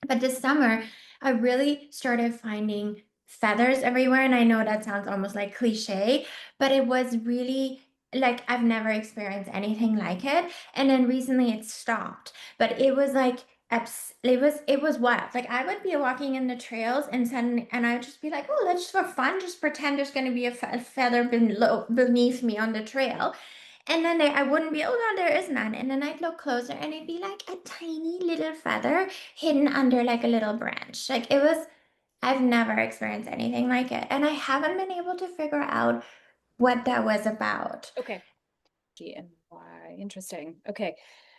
But this summer, I really started finding feathers everywhere. And I know that sounds almost like cliche, but it was really like I've never experienced anything like it. And then recently it stopped, but it was like it was wild. Like I would be walking in the trails and suddenly, and I would just be like, oh, let's just for fun, just pretend there's going to be a feather beneath me on the trail. And then I wouldn't be, oh no, there is none. And then I'd look closer and it'd be like a tiny little feather hidden under like a little branch. Like it was, I've never experienced anything like it. And I haven't been able to figure out what that was about. Okay. And why? Interesting. Okay.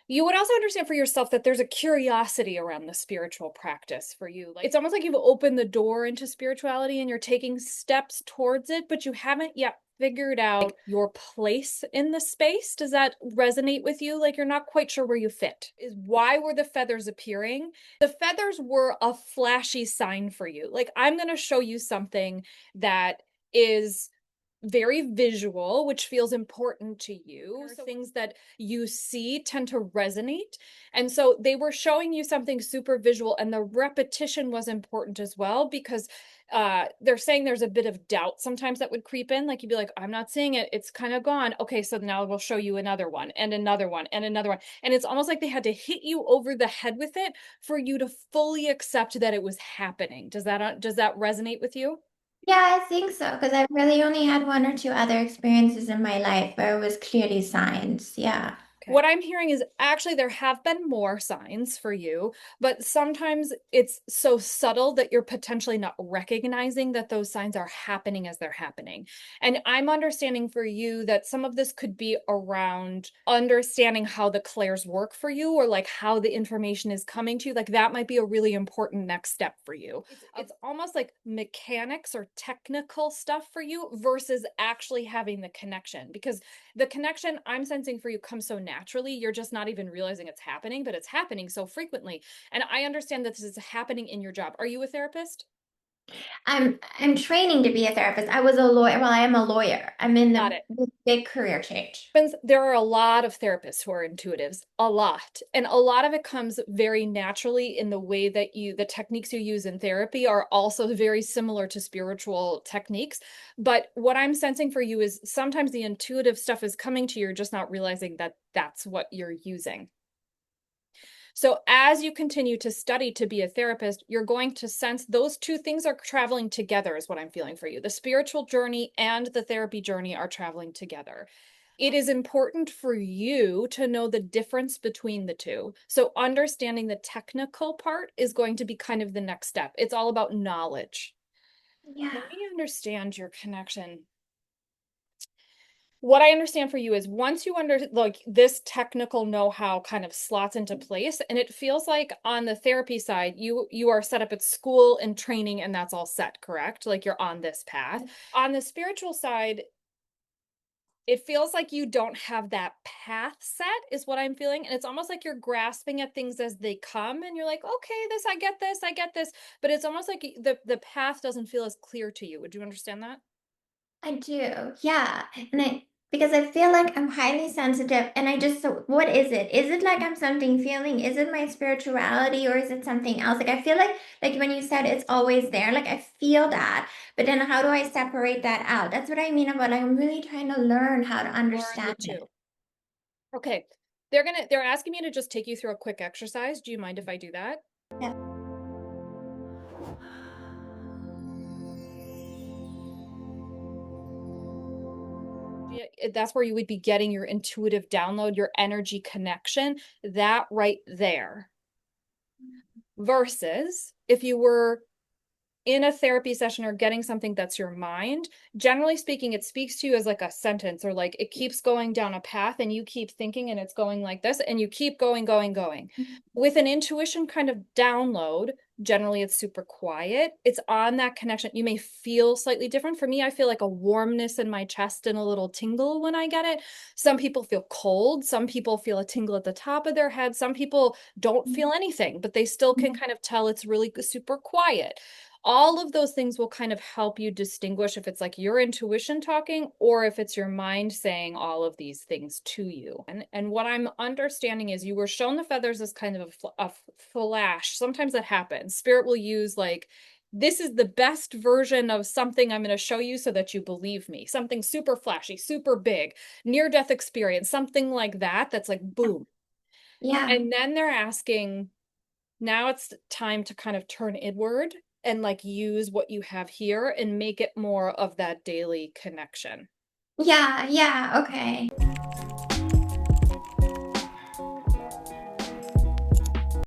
You would also understand for yourself that there's a curiosity around the spiritual practice for you. Like it's almost like you've opened the door into spirituality and you're taking steps towards it, but you haven't yet figured out your place in the space. Does that resonate with you? Like you're not quite sure where you fit. Is why were the feathers appearing? The feathers were a flashy sign for you. Like I'm going to show you something that is very visual, which feels important to you. So things that you see tend to resonate. And so they were showing you something super visual, and the repetition was important as well because they're saying there's a bit of doubt sometimes that would creep in. Like you'd be like, I'm not seeing it. It's kind of gone. Okay, so now we'll show you another one and another one and another one. And it's almost like they had to hit you over the head with it for you to fully accept that it was happening. Does that resonate with you? Yeah, I think so, because I've really only had one or two other experiences in my life where it was clearly signs. Yeah. Okay. What I'm hearing is actually there have been more signs for you, but sometimes it's so subtle that you're potentially not recognizing that those signs are happening as they're happening. And I'm understanding for you that some of this could be around understanding how the clairs work for you or like how the information is coming to you. Like that might be a really important next step for you. It's almost like mechanics or technical stuff for you versus actually having the connection because the connection I'm sensing for you comes so naturally. You're just not even realizing it's happening, but it's happening so frequently. And I understand that this is happening in your job. Are you a therapist? I'm training to be a therapist. I was a lawyer. Well, I am a lawyer. I'm in Got it. the big career change. There are a lot of therapists who are intuitives, a lot. And a lot of it comes very naturally in the way that the techniques you use in therapy are also very similar to spiritual techniques. But what I'm sensing for you is sometimes the intuitive stuff is coming to you, you're just not realizing that that's what you're using. So, as you continue to study to be a therapist, you're going to sense those two things are traveling together, is what I'm feeling for you. The spiritual journey and the therapy journey are traveling together. It is important for you to know the difference between the two. So, understanding the technical part is going to be kind of the next step. It's all about knowledge. Yeah. Let me understand your connection. What I understand for you is once you like this technical know-how kind of slots into place, and it feels like on the therapy side, you are set up at school and training and that's all set, correct? Like you're on this path. On the spiritual side, it feels like you don't have that path set is what I'm feeling, and it's almost like you're grasping at things as they come and you're like, "Okay, I get this." But it's almost like the path doesn't feel as clear to you. Would you understand that? I do. Yeah. And because I feel like I'm highly sensitive and I just, so what is it? Is it like I'm something feeling? Is it my spirituality or is it something else? Like I feel like when you said it's always there, like I feel that, but then how do I separate that out? That's what I mean about like, I'm really trying to learn how to Learn the understand it. two. Okay. They're asking me to just take you through a quick exercise. Do you mind if I do that? Yeah. That's where you would be getting your intuitive download, your energy connection, that right there. Versus if you were in a therapy session or getting something that's your mind, generally speaking, it speaks to you as like a sentence or like it keeps going down a path and you keep thinking and it's going like this and you keep going, going, going. With an intuition kind of download, generally it's super quiet. It's on that connection. You may feel slightly different. For me, I feel like a warmness in my chest and a little tingle when I get it. Some people feel cold. Some people feel a tingle at the top of their head. Some people don't feel anything, but they still can kind of tell it's really super quiet. All of those things will kind of help you distinguish if it's like your intuition talking or if it's your mind saying all of these things to you. And what I'm understanding is you were shown the feathers as kind of a flash. Sometimes that happens. Spirit will use like, this is the best version of something I'm going to show you so that you believe me. Something super flashy, super big, near death experience, something like that. That's like boom. Yeah. And then they're asking, now it's time to kind of turn inward and like use what you have here and make it more of that daily connection. Yeah. Yeah. Okay.